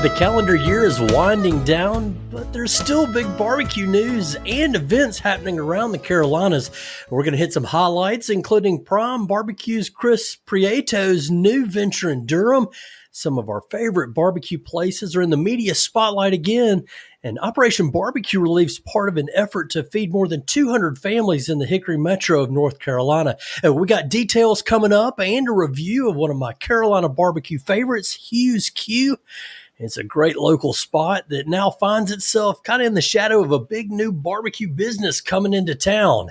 The calendar year is winding down, but there's still big barbecue news and events happening around the Carolinas. We're going to hit some highlights, including Prime Barbecue's Chris Prieto's new venture in Durham. Some of our favorite barbecue places are in the media spotlight again, and Operation Barbecue Relief's part of an effort to feed more than 200 families in the Hickory Metro of North Carolina. We got details coming up and a review of one of my Carolina barbecue favorites, Hugh's Q. It's a great local spot that now finds itself kind of in the shadow of a big new barbecue business coming into town.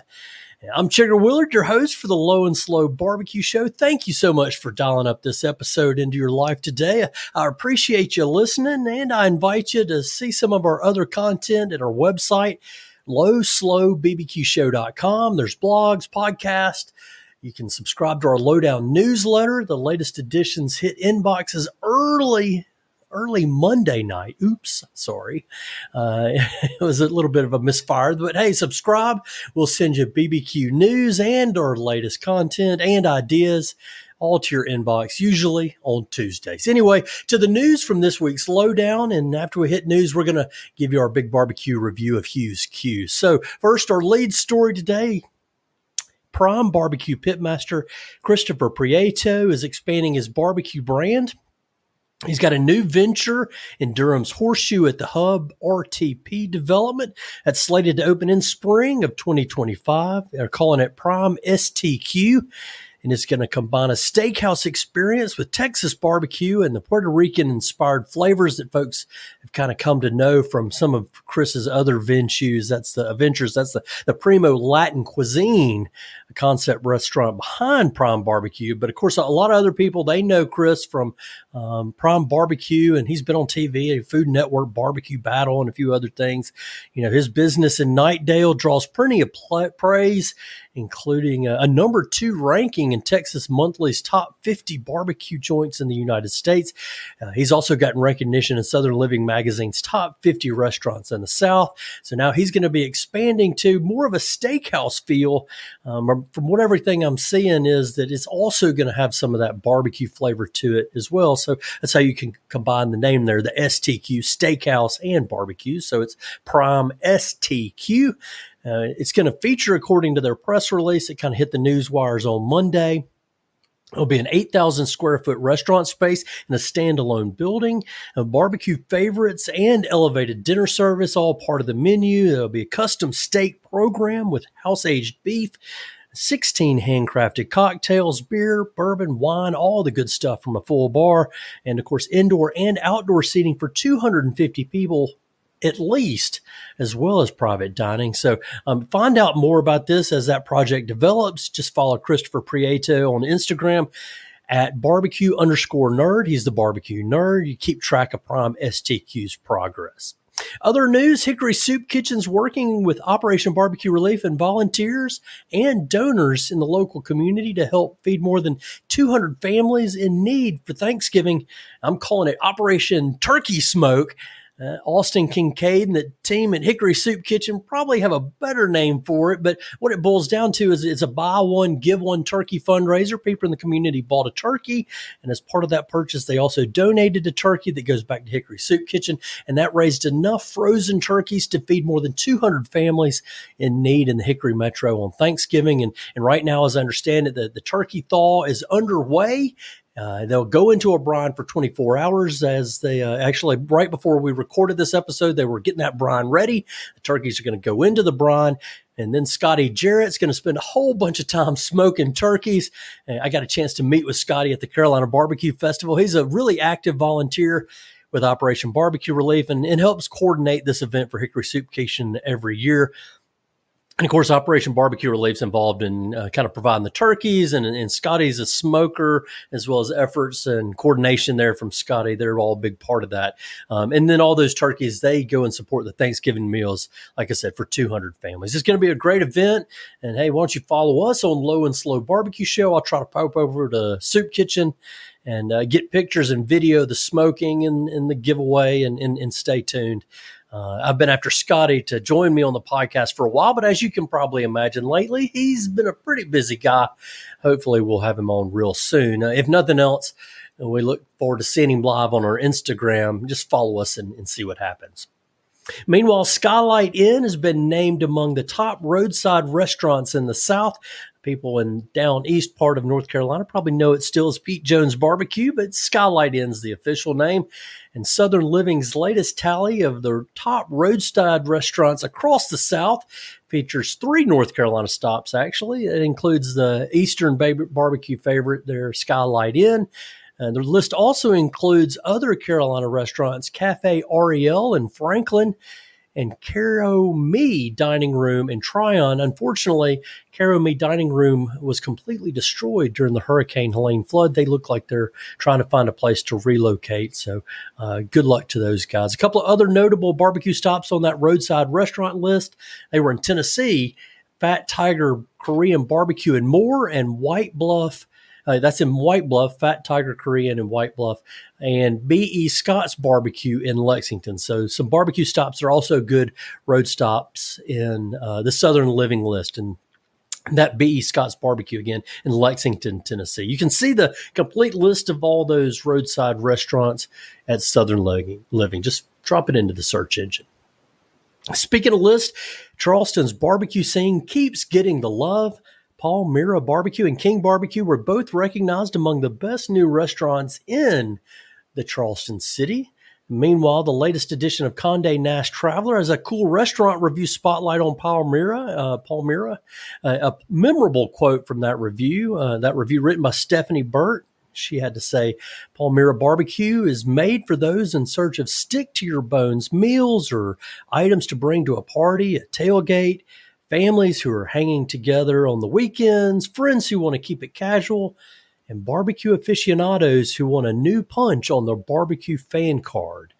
I'm Chigger Willard, your host for the Low and Slow Barbecue Show. Thank you so much for dialing up this episode into your life today. I appreciate you listening, and I invite you to see some of our other content at our website, lowslowbbqshow.com. There's blogs, podcasts. You can subscribe to our Lowdown newsletter. The latest editions hit inboxes early Monday night. Oops, sorry. It was a little bit of a misfire, but hey, subscribe. We'll send you BBQ news and our latest content and ideas all to your inbox, usually on Tuesdays. Anyway, to the news from this week's Lowdown, and after we hit news, we're going to give you our big barbecue review of Hugh's Q. So first, our lead story today. Prime Barbecue Pitmaster Christopher Prieto is expanding his barbecue brand. He's got a new venture in Durham's Horseshoe at the Hub RTP development that's slated to open in spring of 2025. They're calling it Prime STQ, and it's going to combine a steakhouse experience with Texas barbecue and the Puerto Rican-inspired flavors that folks have kind of come to know from some of Chris's other ventures. That's the Primo Latin Cuisine, a concept restaurant behind Prime Barbecue. But, of course, a lot of other people, they know Chris from Prime Barbecue, and he's been on TV, a Food Network, Barbecue Battle, and a few other things. You know, his business in Knightdale draws plenty of praise, including a number 2 ranking in Texas Monthly's top 50 barbecue joints in the United States. He's also gotten recognition in Southern Living Magazine's top 50 restaurants in the South. So now he's going to be expanding to more of a steakhouse feel. From what everything I'm seeing is that it's also going to have some of that barbecue flavor to it as well. So that's how you can combine the name there, the STQ, Steakhouse and Barbecue. So it's Prime STQ. It's going to feature, according to their press release, it kind of hit the news wires on Monday. It'll be an 8,000 square foot restaurant space in a standalone building, barbecue favorites and elevated dinner service, all part of the menu. There'll be a custom steak program with house-aged beef, 16 handcrafted cocktails, beer, bourbon, wine, all the good stuff from a full bar. And of course, indoor and outdoor seating for 250 people at least, as well as private dining. So find out more about this as that project develops. Just follow Christopher Prieto on Instagram at barbecue_nerd. He's the barbecue nerd. You keep track of Prime STQ's progress. Other news, Hickory Soup Kitchen's working with Operation Barbecue Relief and volunteers and donors in the local community to help feed more than 200 families in need for Thanksgiving. I'm calling it Operation Turkey Smoke. Austin Kincaid and the team at Hickory Soup Kitchen probably have a better name for it, but what it boils down to is it's a buy one, give one turkey fundraiser. People in the community bought a turkey, and as part of that purchase, they also donated a turkey that goes back to Hickory Soup Kitchen, and that raised enough frozen turkeys to feed more than 200 families in need in the Hickory Metro on Thanksgiving. And right now, as I understand it, the turkey thaw is underway. They'll go into a brine for 24 hours as they actually, right before we recorded this episode, they were getting that brine ready. The turkeys are going to go into the brine. And then Scotty Jarrett's going to spend a whole bunch of time smoking turkeys. I got a chance to meet with Scotty at the Carolina Barbecue Festival. He's a really active volunteer with Operation Barbecue Relief and helps coordinate this event for Hickory Soup Kitchen every year. And, of course, Operation Barbecue Relief's involved in kind of providing the turkeys, and Scotty's a smoker, as well as efforts and coordination there from Scotty. They're all a big part of that. And then all those turkeys, they go and support the Thanksgiving meals, like I said, for 200 families. It's going to be a great event. And, hey, why don't you follow us on Low and Slow Barbecue Show? I'll try to pop over to Soup Kitchen and get pictures and video of the smoking and the giveaway and stay tuned. I've been after Scotty to join me on the podcast for a while, but as you can probably imagine lately, he's been a pretty busy guy. Hopefully we'll have him on real soon. If nothing else, And we look forward to seeing him live on our Instagram. Just follow us and see what happens. Meanwhile, Skylight Inn has been named among the top roadside restaurants in the South. People in down east part of North Carolina probably know it still as Pete Jones Barbecue, but Skylight Inn's the official name. And Southern Living's latest tally of the top roadside restaurants across the South features 3 North Carolina stops, actually. It includes the Eastern barbecue favorite there, Skylight Inn. The list also includes other Carolina restaurants, Cafe Ariel in Franklin and Caro Me Dining Room in Tryon. Unfortunately, Caro Me Dining Room was completely destroyed during the Hurricane Helene flood. They look like they're trying to find a place to relocate. So good luck to those guys. A couple of other notable barbecue stops on that roadside restaurant list. They were in Tennessee, Fat Tiger Korean Barbecue and More, and White Bluff. That's in White Bluff, Fat Tiger Korean in White Bluff, and B.E. Scott's Barbecue in Lexington. So some barbecue stops are also good road stops in the Southern Living list. And that B.E. Scott's Barbecue, again, in Lexington, Tennessee. You can see the complete list of all those roadside restaurants at Southern Living. Just drop it into the search engine. Speaking of list, Charleston's barbecue scene keeps getting the love. Palmyra Barbecue and King Barbecue were both recognized among the best new restaurants in the Charleston city. Meanwhile, the latest edition of Condé Nast Traveler has a cool restaurant review spotlight on Palmyra. A memorable quote from that review written by Stephanie Burt. She had to say, Palmyra Barbecue is made for those in search of stick-to-your-bones meals or items to bring to a party, a tailgate, families who are hanging together on the weekends, friends who want to keep it casual, and barbecue aficionados who want a new punch on their barbecue fan card.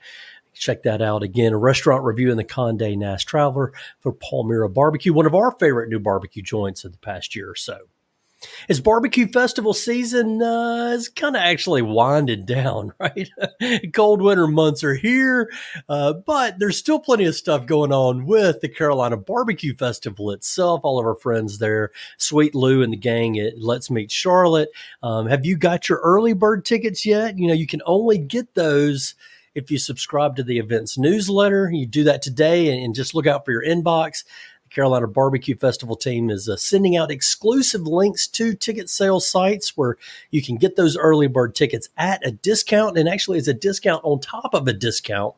Check that out again. A restaurant review in the Condé Nast Traveler for Palmyra Barbecue, one of our favorite new barbecue joints of the past year or so. As barbecue festival season is kind of actually winding down, right? Cold winter months are here, but there's still plenty of stuff going on with the Carolina Barbecue Festival itself. All of our friends there, Sweet Lou and the gang at Let's Meet Charlotte. Have you got your early bird tickets yet? You know, you can only get those if you subscribe to the event's newsletter. You do that today and just look out for your inbox. Carolina Barbecue Festival team is sending out exclusive links to ticket sales sites where you can get those early bird tickets at a discount, and actually it's a discount on top of a discount.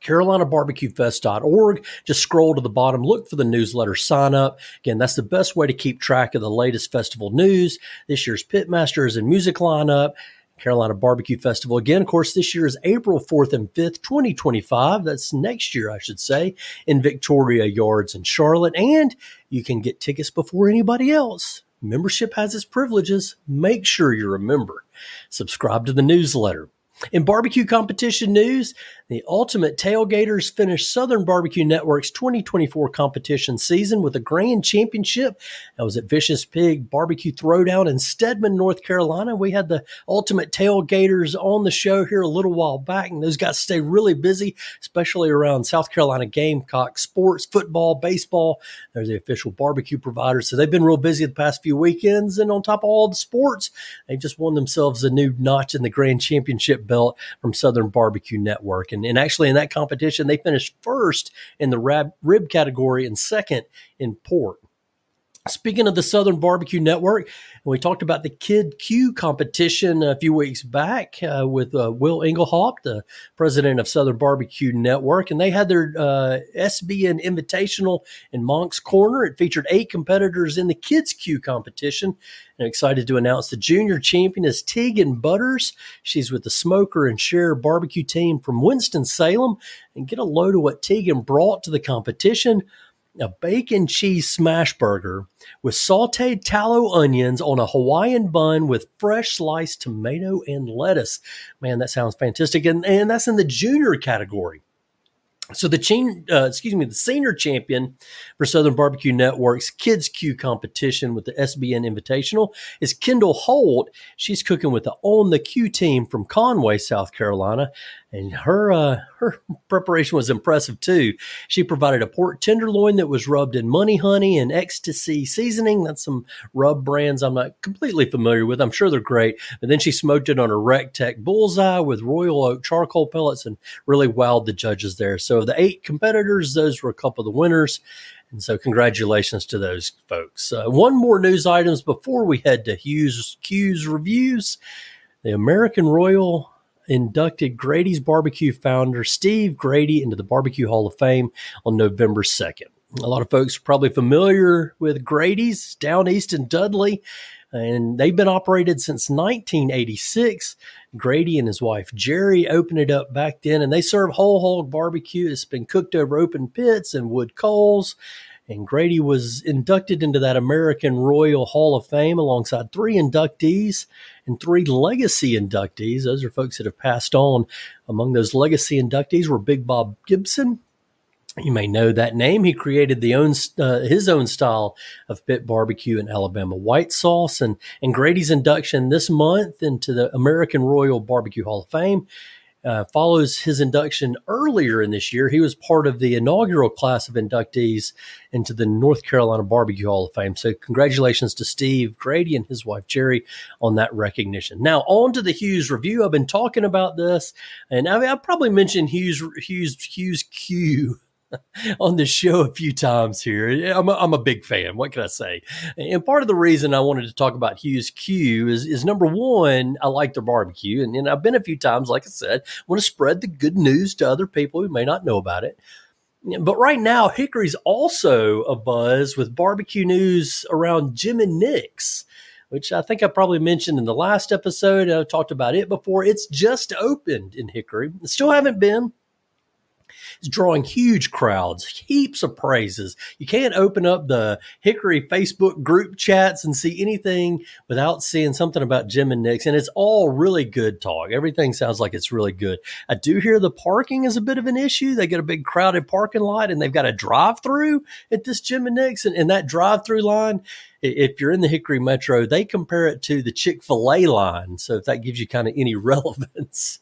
CarolinaBarbecueFest.org. Just scroll to the bottom, look for the newsletter, sign up. Again, that's the best way to keep track of the latest festival news, this year's pitmasters and music lineup. Carolina Barbecue Festival. Again, of course, this year is April 4th and 5th, 2025. That's next year, I should say, in Victoria Yards in Charlotte. And you can get tickets before anybody else. Membership has its privileges. Make sure you're a member. Subscribe to the newsletter. In barbecue competition news, the Ultimate Tailgaters finished Southern Barbecue Network's 2024 competition season with a grand championship. That was at Vicious Pig Barbecue Throwdown in Stedman, North Carolina. We had the Ultimate Tailgaters on the show here a little while back, and those guys stay really busy, especially around South Carolina Gamecock sports, football, baseball. They're the official barbecue providers, so they've been real busy the past few weekends, and on top of all the sports, they just won themselves a new notch in the grand championship belt from Southern Barbecue Network. And actually in that competition, they finished first in the rib category and second in pork. Speaking of the Southern Barbecue Network, we talked about the Kid Q competition a few weeks back with Will Engelhaupt, the president of Southern Barbecue Network, and they had their SBN Invitational in Monk's Corner. It featured 8 competitors in the Kids Q competition. I'm excited to announce the junior champion is Tegan Butters. She's with the Smoker and Share Barbecue team from Winston-Salem. And get a load of what Tegan brought to the competition. A bacon cheese smash burger with sauteed tallow onions on a Hawaiian bun with fresh sliced tomato and lettuce. Man, that sounds fantastic. And that's in the junior category. So the senior champion for Southern Barbecue Network's Kids Q competition with the SBN Invitational is Kendall Holt. She's cooking with the On the Q team from Conway, South Carolina. And her preparation was impressive too. She provided a pork tenderloin that was rubbed in money honey and ecstasy seasoning. That's some rub brands I'm not completely familiar with. I'm sure they're great. But then she smoked it on a Rectech bullseye with Royal Oak charcoal pellets and really wowed the judges there. So of the 8 competitors, those were a couple of the winners. And so congratulations to those folks. One more news items before we head to Hugh's reviews. The American Royal inducted Grady's Barbecue founder Steve Grady into the Barbecue Hall of Fame on November 2nd. A lot of folks are probably familiar with Grady's down east in Dudley, and they've been operated since 1986. Grady and his wife Jerry opened it up back then, and they serve whole hog barbecue. It's been cooked over open pits and wood coals. And Grady was inducted into that American Royal Hall of Fame alongside 3 inductees and 3 legacy inductees. Those are folks that have passed on. Among those legacy inductees were Big Bob Gibson. You may know that name. He created his own style of pit barbecue and Alabama white sauce. And Grady's induction this month into the American Royal Barbecue Hall of Fame follows his induction earlier in this year. He was part of the inaugural class of inductees into the North Carolina Barbecue Hall of Fame. So congratulations to Steve Grady and his wife Jerry on that recognition. Now on to the Hughes review. I've been talking about this, and I've probably mentioned Hughes Q on the show a few times here. I'm a big fan. What can I say? And part of the reason I wanted to talk about Hughes Q is number one, I like their barbecue. And I've been a few times, like I said, want to spread the good news to other people who may not know about it. But right now, Hickory's also abuzz with barbecue news around Jim and Nick's, which I think I probably mentioned in the last episode. I talked about it before. It's just opened in Hickory. Still haven't been. It's drawing huge crowds, heaps of praises. You can't open up the Hickory Facebook group chats and see anything without seeing something about Jim and Nick's, and it's all really good talk. Everything sounds like it's really good. I do hear the parking is a bit of an issue. They get a big crowded parking lot, and they've got a drive-through at this Jim and Nick's, and that drive-through line, if you're in the Hickory Metro, they compare it to the Chick-fil-A line. So if that gives you kind of any relevance,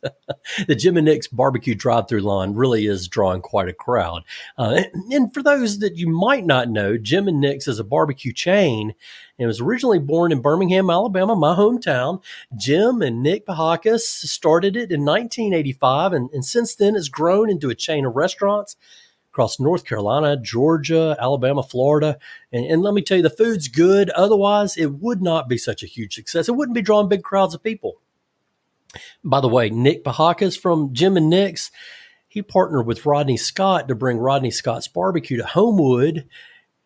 the Jim and Nick's barbecue drive-through line really is drawing quite a crowd. And for those that you might not know, Jim and Nick's is a barbecue chain. It was originally born in Birmingham, Alabama, my hometown. Jim and Nick Pahakas started it in 1985, and since then it's grown into a chain of restaurants across North Carolina, Georgia, Alabama, Florida. And let me tell you, the food's good. Otherwise, it would not be such a huge success. It wouldn't be drawing big crowds of people. By the way, Nick Pahakas from Jim and Nick's, he partnered with Rodney Scott to bring Rodney Scott's barbecue to Homewood.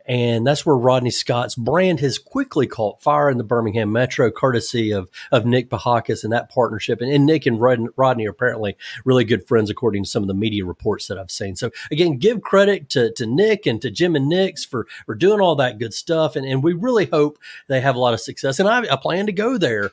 And that's where Rodney Scott's brand has quickly caught fire in the Birmingham Metro, courtesy of Nick Pahakas and that partnership. And Nick and Rodney are apparently really good friends, according to some of the media reports that I've seen. So, again, give credit to Nick and to Jim and Nick's for doing all that good stuff. And we really hope they have a lot of success. And I plan to go there.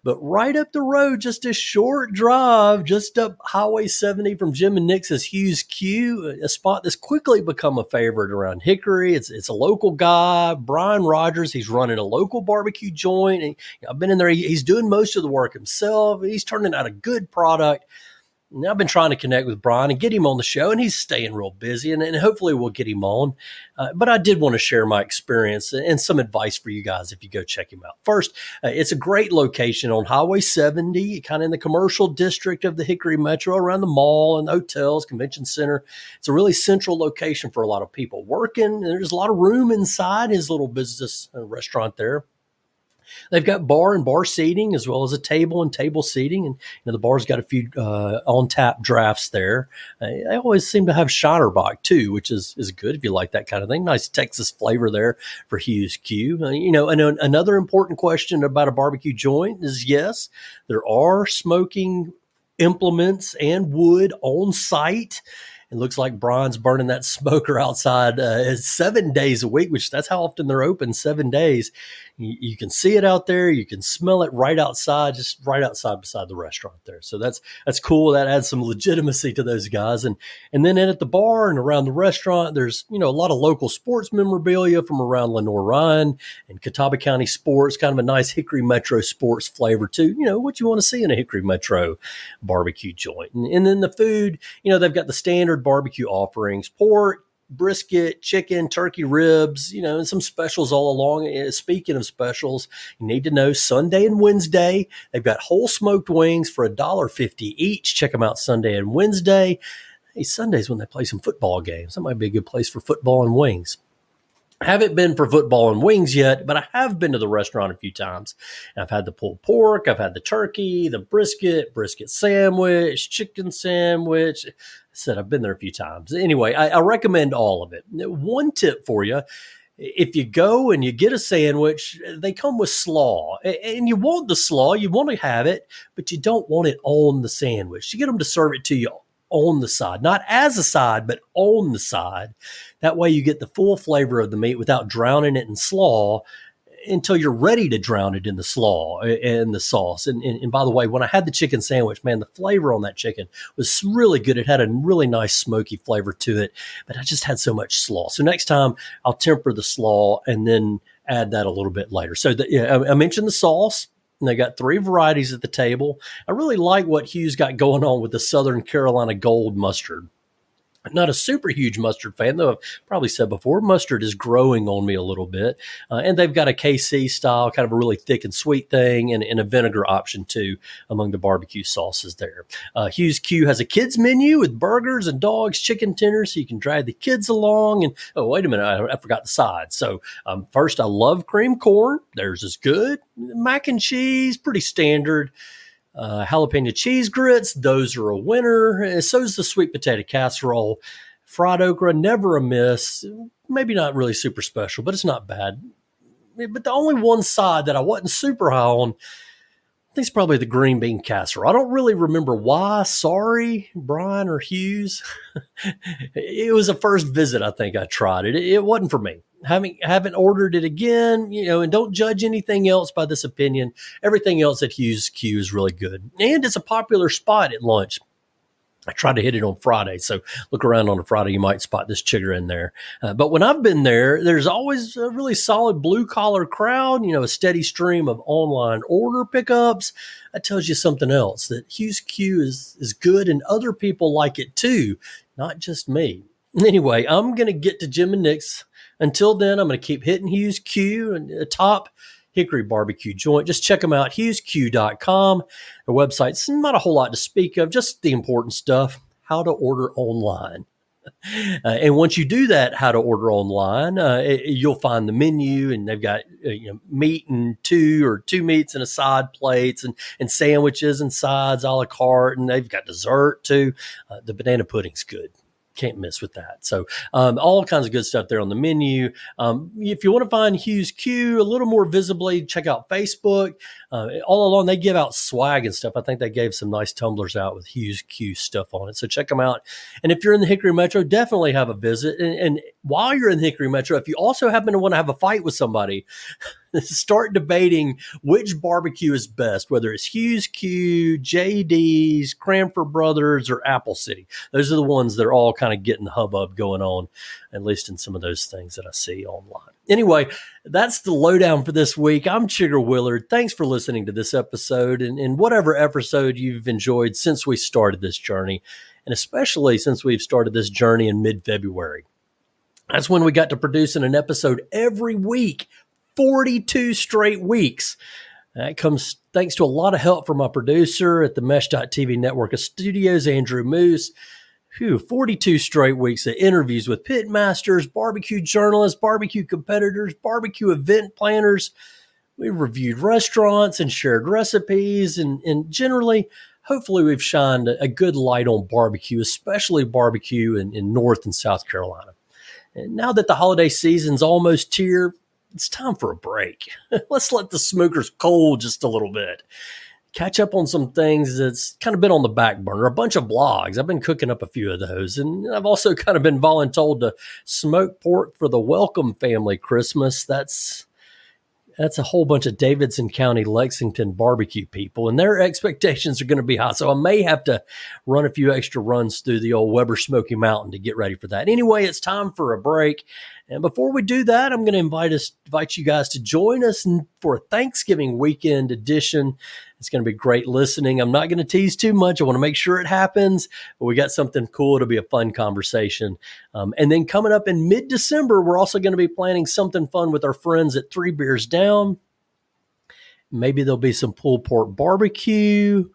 But right up the road, just a short drive, just up Highway 70 from Jim and Nick's is Hughes Q, a spot that's quickly become a favorite around Hickory. It's a local guy, Brian Rogers. He's running a local barbecue joint. And I've been in there. He's doing most of the work himself. He's turning out a good product. And I've been trying to connect with Brian and get him on the show, and he's staying real busy, and hopefully we'll get him on. But I did want to share my experience and some advice for you guys if you go check him out. First, it's a great location on Highway 70, kind of in the commercial district of the Hickory Metro, around the mall and the hotels, convention center. It's a really central location for a lot of people working, and there's a lot of room inside his little business restaurant there. They've got bar and bar seating, as well as a table and table seating. And the bar's got a few on-tap drafts there. They always seem to have Shinerbach, too, which is good if you like that kind of thing. Nice Texas flavor there for Hughes Q. And another important question about a barbecue joint is, yes, there are smoking implements and wood on site. It looks like Brian's burning that smoker outside 7 days a week, which that's how often they're open, 7 days. You can see it out there. You can smell it right outside, just right outside beside the restaurant there. So that's cool. That adds some legitimacy to those guys. And then in at the bar and around the restaurant, there's, a lot of local sports memorabilia from around Lenoir-Rhyne and Catawba County sports, kind of a nice Hickory Metro sports flavor too. What you want to see in a Hickory Metro barbecue joint. And then the food, they've got the standard barbecue offerings: pork, brisket, chicken, turkey ribs, and some specials all along. Speaking of specials, you need to know Sunday and Wednesday, they've got whole smoked wings for $1.50 each. Check them out Sunday and Wednesday. Hey, Sunday's when they play some football games. That might be a good place for football and wings. I haven't been for football and wings yet, but I have been to the restaurant a few times. I've had the pulled pork, I've had the turkey, the brisket sandwich, chicken sandwich. I said I've been there a few times. Anyway, I recommend all of it. One tip for you: if you go and you get a sandwich, they come with slaw. And you want the slaw, you want to have it, but you don't want it on the sandwich. You get them to serve it to you on the side, not as a side, but on the side. That way you get the full flavor of the meat without drowning it in slaw until you're ready to drown it in the slaw and the sauce. And by the way, when I had the chicken sandwich, man, the flavor on that chicken was really good. It had a really nice smoky flavor to it, but I just had so much slaw. So next time I'll temper the slaw and then add that a little bit later. So I mentioned the sauce. And they got 3 varieties at the table. I really like what Hugh's got going on with the Southern Carolina Gold mustard. I'm not a super huge mustard fan, though I've probably said before, mustard is growing on me a little bit. And they've got a KC style, kind of a really thick and sweet thing, and a vinegar option too among the barbecue sauces there. Hugh's Q has a kids menu with burgers and dogs, chicken tenders, so you can drag the kids along. And oh, wait a minute, I forgot the sides. So first, I love cream corn. Theirs is good. Mac and cheese, pretty standard. Jalapeno cheese grits, those are a winner. So's the sweet potato casserole. Fried okra, never a miss. Maybe not really super special, but it's not bad. But the only one side that I wasn't super high on, I think it's probably the green bean casserole. I don't really remember why. Sorry, Brian or Hughes. It was a first visit, I think I tried it. It wasn't for me. Haven't ordered it again, and don't judge anything else by this opinion. Everything else at Hughes Q is really good. And it's a popular spot at lunch. I try to hit it on Friday, so look around on a Friday, you might spot this chigger in there. But when I've been there, there's always a really solid blue-collar crowd, a steady stream of online order pickups. That tells you something else, that Hughes Q is good and other people like it too, not just me. Anyway, I'm going to get to Jim and Nick's. Until then, I'm going to keep hitting Hughes Q and a top Hickory barbecue joint. Just check them out, HughesQ.com. Their website's not a whole lot to speak of, just the important stuff: how to order online. And once you do that, how to order online, you'll find the menu, and they've got meat and two meats and a side plates, and sandwiches and sides a la carte, and they've got dessert too. The banana pudding's good. Can't miss with that. So all kinds of good stuff there on the menu. If you want to find Hughes Q a little more visibly, check out Facebook. All along, they give out swag and stuff. I think they gave some nice tumblers out with Hughes Q stuff on it. So check them out. And if you're in the Hickory Metro, definitely have a visit. And while you're in the Hickory Metro, if you also happen to want to have a fight with somebody, start debating which barbecue is best, whether it's Hughes Q, JD's, Cranford Brothers, or Apple City. Those are the ones that are all kind of getting the hubbub going on, at least in some of those things that I see online. Anyway, that's the lowdown for this week. I'm Chigger Willard. Thanks for listening to this episode and whatever episode you've enjoyed since we started this journey, and especially since we've started this journey in mid-February. That's when we got to producing an episode every week, 42 straight weeks. That comes thanks to a lot of help from my producer at the Mesh.TV network of studios, Andrew Moose. 42 straight weeks of interviews with pit masters, barbecue journalists, barbecue competitors, barbecue event planners. We reviewed restaurants and shared recipes, and generally, hopefully we've shined a good light on barbecue, especially barbecue in North and South Carolina. And now that the holiday season's almost here, it's time for a break. Let's let the smokers cool just a little bit. catch up on some things that's kind of been on the back burner, a bunch of blogs. I've been cooking up a few of those. And I've also kind of been voluntold to smoke pork for the Welcome family Christmas. That's a whole bunch of Davidson County, Lexington barbecue people, and their expectations are going to be high. So I may have to run a few extra runs through the old Weber Smoky Mountain to get ready for that. Anyway, it's time for a break. And before we do that, I'm going to invite you guys to join us for a Thanksgiving weekend edition. It's going to be great listening. I'm not going to tease too much. I want to make sure it happens, but we got something cool. It'll be a fun conversation. And then coming up in mid-December, we're also going to be planning something fun with our friends at Three Beers Down. Maybe there'll be some pulled pork barbecue.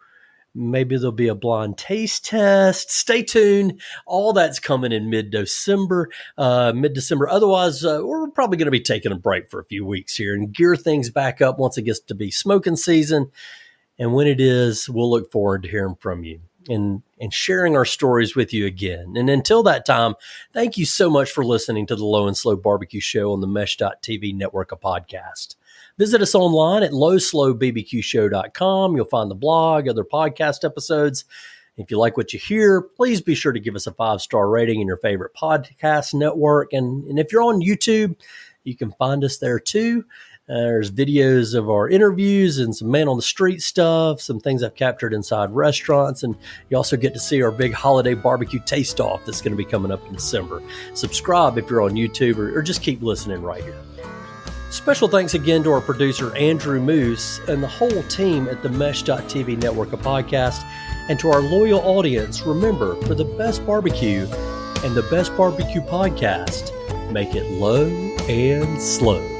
Maybe there'll be a blind taste test. Stay tuned. All that's coming in mid-December. Otherwise, we're probably going to be taking a break for a few weeks here and gear things back up once it gets to be smoking season. And when it is, we'll look forward to hearing from you and sharing our stories with you again. And until that time, thank you so much for listening to the Low and Slow Barbecue Show on the Mesh.tv network of podcasts. Visit us online at lowslowbbqshow.com. You'll find the blog, other podcast episodes. If you like what you hear, please be sure to give us a 5-star rating in your favorite podcast network. And if you're on YouTube, you can find us there too. There's videos of our interviews and some man on the street stuff, some things I've captured inside restaurants. And you also get to see our big holiday barbecue taste off that's going to be coming up in December. Subscribe if you're on YouTube or just keep listening right here. Special thanks again to our producer, Andrew Moose, and the whole team at the Mesh.tv network of podcasts. And to our loyal audience, remember, for the best barbecue and the best barbecue podcast, make it low and slow.